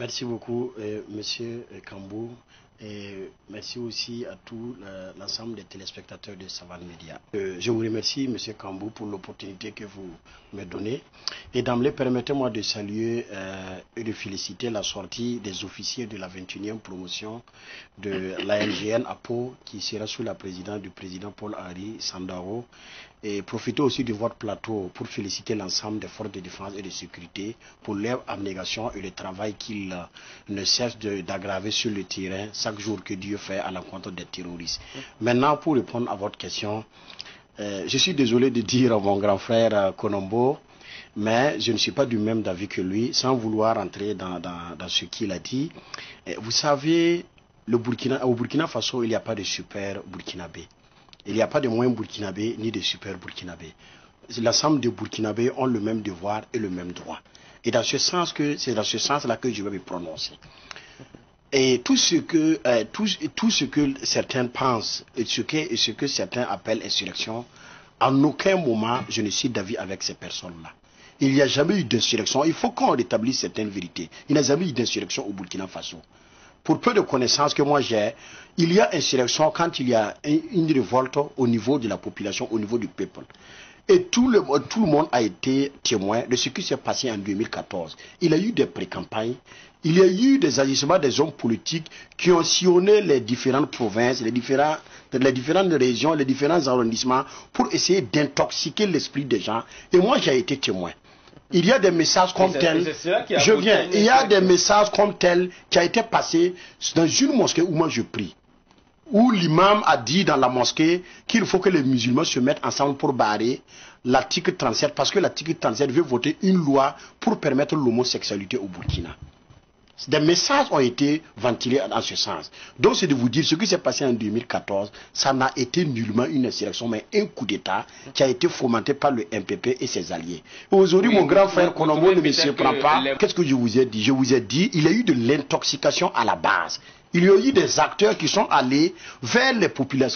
Merci beaucoup, Monsieur Kambou, et merci aussi à tout l'ensemble des téléspectateurs de Savane Média. Je vous remercie, Monsieur Kambou, pour l'opportunité que vous me donnez. Et d'emblée, permettez-moi de saluer et de féliciter la sortie des officiers de la 21e promotion de l'ANGN à Pau, qui sera sous la présidence du président Paul-Henri Sandaro. Et profiter aussi de votre plateau pour féliciter l'ensemble des forces de défense et de sécurité pour leur abnégation et le travail qu'ils ne cessent d'aggraver sur le terrain chaque jour que Dieu fait à l'encontre des terroristes. Maintenant, pour répondre à votre question, je suis désolé de dire à mon grand frère Konombo, mais je ne suis pas du même avis que lui, sans vouloir entrer dans ce qu'il a dit. Vous savez, au Burkina Faso, il n'y a pas de super burkinabé. Il n'y a pas de moins burkinabé ni de super burkinabé. L'ensemble des burkinabés ont le même devoir et le même droit. Et dans ce sens c'est dans ce sens-là que je vais me prononcer. Et tout ce que certains pensent et ce que certains appellent insurrection, en aucun moment je ne suis d'avis avec ces personnes-là. Il n'y a jamais eu d'insurrection. Il faut qu'on rétablisse certaines vérités. Il n'y a jamais eu d'insurrection au Burkina Faso. Pour peu de connaissances que moi j'ai, il y a insurrection quand il y a une révolte au niveau de la population, au niveau du peuple. Et tout le monde a été témoin de ce qui s'est passé en 2014. Il y a eu des pré-campagnes, il y a eu des agissements des hommes politiques qui ont sillonné les différentes provinces, les différentes régions, les différents arrondissements pour essayer d'intoxiquer l'esprit des gens. Et moi j'ai été témoin. Il y a des messages comme tels, il y a des messages comme tels qui a été passé dans une mosquée où moi je prie. Où l'imam a dit dans la mosquée qu'il faut que les musulmans se mettent ensemble pour barrer l'article 37, parce que l'article 37 veut voter une loi pour permettre l'homosexualité au Burkina. Des messages ont été ventilés en ce sens. Donc c'est de vous dire, ce qui s'est passé en 2014, ça n'a été nullement une insurrection, mais un coup d'État qui a été fomenté par le MPP et ses alliés. Aujourd'hui, mon grand frère Konombo ne me surprend pas. Qu'est-ce que je vous ai dit? Je vous ai dit, il y a eu de l'intoxication à la base. Il y a eu des acteurs qui sont allés vers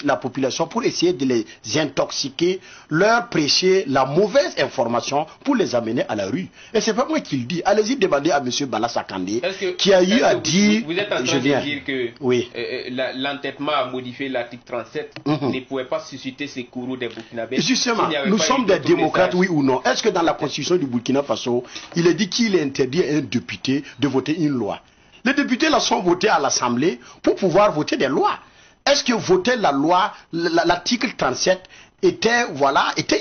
la population pour essayer de les intoxiquer, leur prêcher la mauvaise information pour les amener à la rue. Et c'est pas moi qui le dis. Allez-y demander à M. Bala Sakandé qui a eu à dire... Vous êtes en train de dire que oui. L'entêtement à modifier l'article 37 ne pouvait pas susciter ces courroux des Burkinabés. Justement, nous sommes des démocrates, oui ou non? Est-ce que dans la constitution du Burkina Faso, il est dit qu'il est interdit à un député de voter une loi? Les députés là sont votés à l'Assemblée pour pouvoir voter des lois. Est-ce que voter la loi, l'article 37 était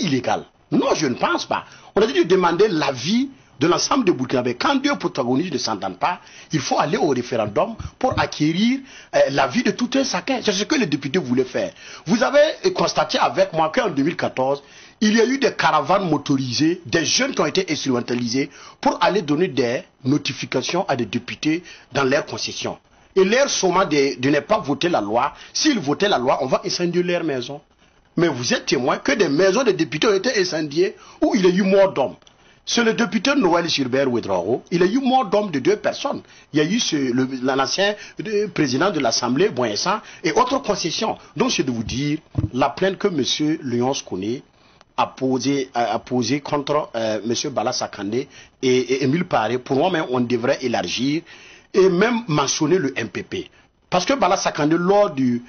illégal? Non, je ne pense pas. On a dit de demander l'avis de l'ensemble des Burkinabés. Quand deux protagonistes ne s'entendent pas, il faut aller au référendum pour acquérir l'avis de tout un chacun. C'est ce que les députés voulaient faire. Vous avez constaté avec moi qu'en 2014, il y a eu des caravanes motorisées, des jeunes qui ont été instrumentalisés pour aller donner des notifications à des députés dans leurs concessions. Et leur sommant de ne pas voter la loi. S'ils votaient la loi, on va incendier leurs maisons. Mais vous êtes témoin que des maisons des députés ont été incendiées où il y a eu mort d'hommes. C'est le député Noël Gilbert Ouedraogo, il y a eu mort d'hommes de 2 personnes. Il y a eu l'ancien président de l'Assemblée, Boinsan, et autres concessions. Donc c'est de vous dire, la plainte que M. Léonce connaît, a posé contre M. Bala Sakandé et Émile Paré, pour moi même on devrait élargir et même mentionner le MPP. Parce que Bala Sakandé, lors de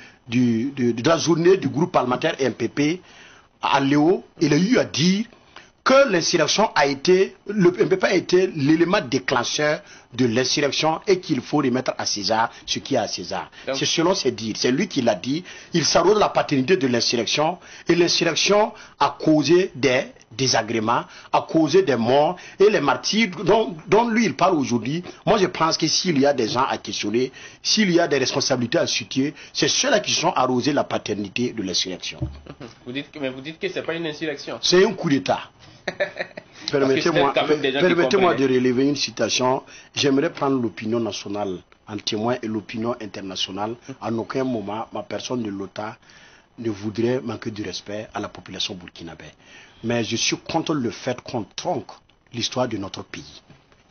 la journée du groupe parlementaire MPP à Léo, il a eu à dire que l'insurrection le MPP a été l'élément déclencheur de l'insurrection et qu'il faut remettre à César ce qui est à César. C'est selon ses dires, c'est lui qui l'a dit. Il s'arrose la paternité de l'insurrection et l'insurrection a causé des désagréments, a causé des morts et les martyrs dont lui il parle aujourd'hui. Moi je pense que s'il y a des gens à questionner, s'il y a des responsabilités à situer, c'est ceux-là qui sont arrosés la paternité de l'insurrection. Vous dites que ce n'est pas une insurrection. C'est un coup d'État. Permettez-moi de relever une citation. J'aimerais prendre l'opinion nationale en témoin et l'opinion internationale. En aucun moment, ma personne de l'OTA ne voudrait manquer de respect à la population burkinabé. Mais je suis contre le fait qu'on tronque l'histoire de notre pays.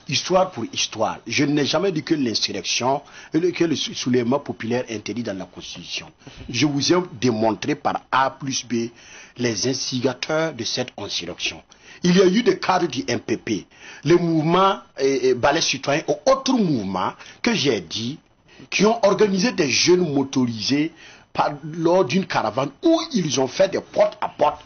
Histoire pour histoire. Je n'ai jamais dit que l'insurrection, que le soulèvement populaire est interdit dans la Constitution. Je vous ai démontré par A plus B les instigateurs de cette insurrection. il y a eu des cadres du MPP, le mouvement Balai Citoyen ou autres mouvements que j'ai dit, qui ont organisé des jeunes motorisés lors d'une caravane où ils ont fait des porte-à-porte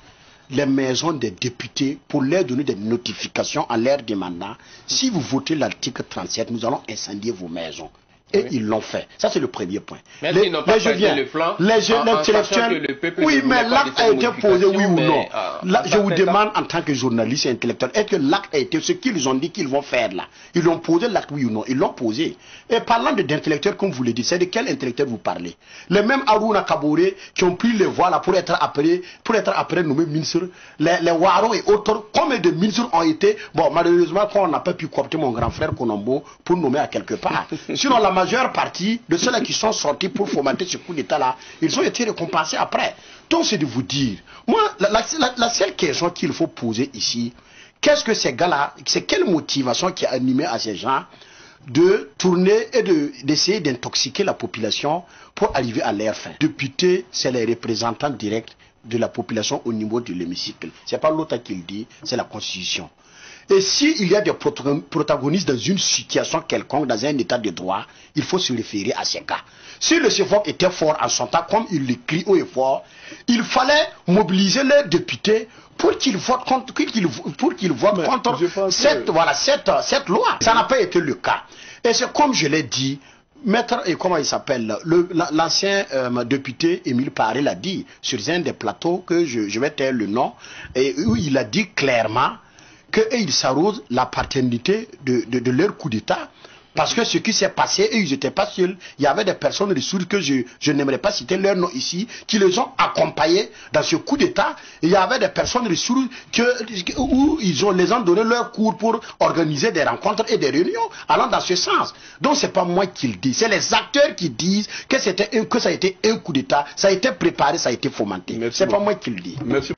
les maisons des députés pour leur donner des notifications en leur demandant si vous votez l'article 37, nous allons incendier vos maisons. Et oui, ils l'ont fait. Ça, c'est le premier point. Mais ils n'ont pas fait le plan. Les intellectuels. Oui, mais l'acte a été posé, oui ou non. Je vous demande en tant que journaliste et intellectuel, est-ce que l'acte a été ce qu'ils ont dit qu'ils vont faire là? Ils ont posé l'acte, oui ou non? Ils l'ont posé. Et parlant d'intellectuels, comme vous le dites, c'est de quel intellectuel vous parlez? Les mêmes Harouna Kabouré qui ont pris les voix là pour être après nommés ministres, les Waro et autres, combien de ministres ont été, bon, malheureusement, quand on n'a pas pu coopter mon grand frère Konombo pour nommer à quelque part. Sinon, la majeure partie de ceux-là qui sont sortis pour fomenter ce coup d'État-là, ils ont été récompensés après. Donc, c'est de vous dire, moi, la seule question qu'il faut poser ici, qu'est-ce que ces gars-là, c'est quelle motivation qui a animé à ces gens de tourner et d'essayer d'intoxiquer la population pour arriver à leur fin? Députés, c'est les représentants directs de la population au niveau de l'hémicycle. Ce n'est pas l'autre qui le dit, c'est la Constitution. Et s'il y a des protagonistes dans une situation quelconque, dans un état de droit, il faut se référer à ces cas. Si le CFOC était fort en son temps, comme il l'écrit haut et fort, il fallait mobiliser les députés pour qu'ils votent contre, cette loi. Ça n'a pas été le cas. Et c'est comme je l'ai dit, maître, et comment il s'appelle, l'ancien député Émile Paré l'a dit sur un des plateaux que je vais taire le nom, et où il a dit clairement qu'ils s'arrosent la paternité de leur coup d'État. Parce que ce qui s'est passé, et ils n'étaient pas seuls, il y avait des personnes ressources que je n'aimerais pas citer leur nom ici, qui les ont accompagnés dans ce coup d'État. Il y avait des personnes ressources où les ont donné leur cours pour organiser des rencontres et des réunions allant dans ce sens. Donc c'est pas moi qui le dis, c'est les acteurs qui disent que ça a été un coup d'État, ça a été préparé, ça a été fomenté. C'est pas moi qui le dis. Merci.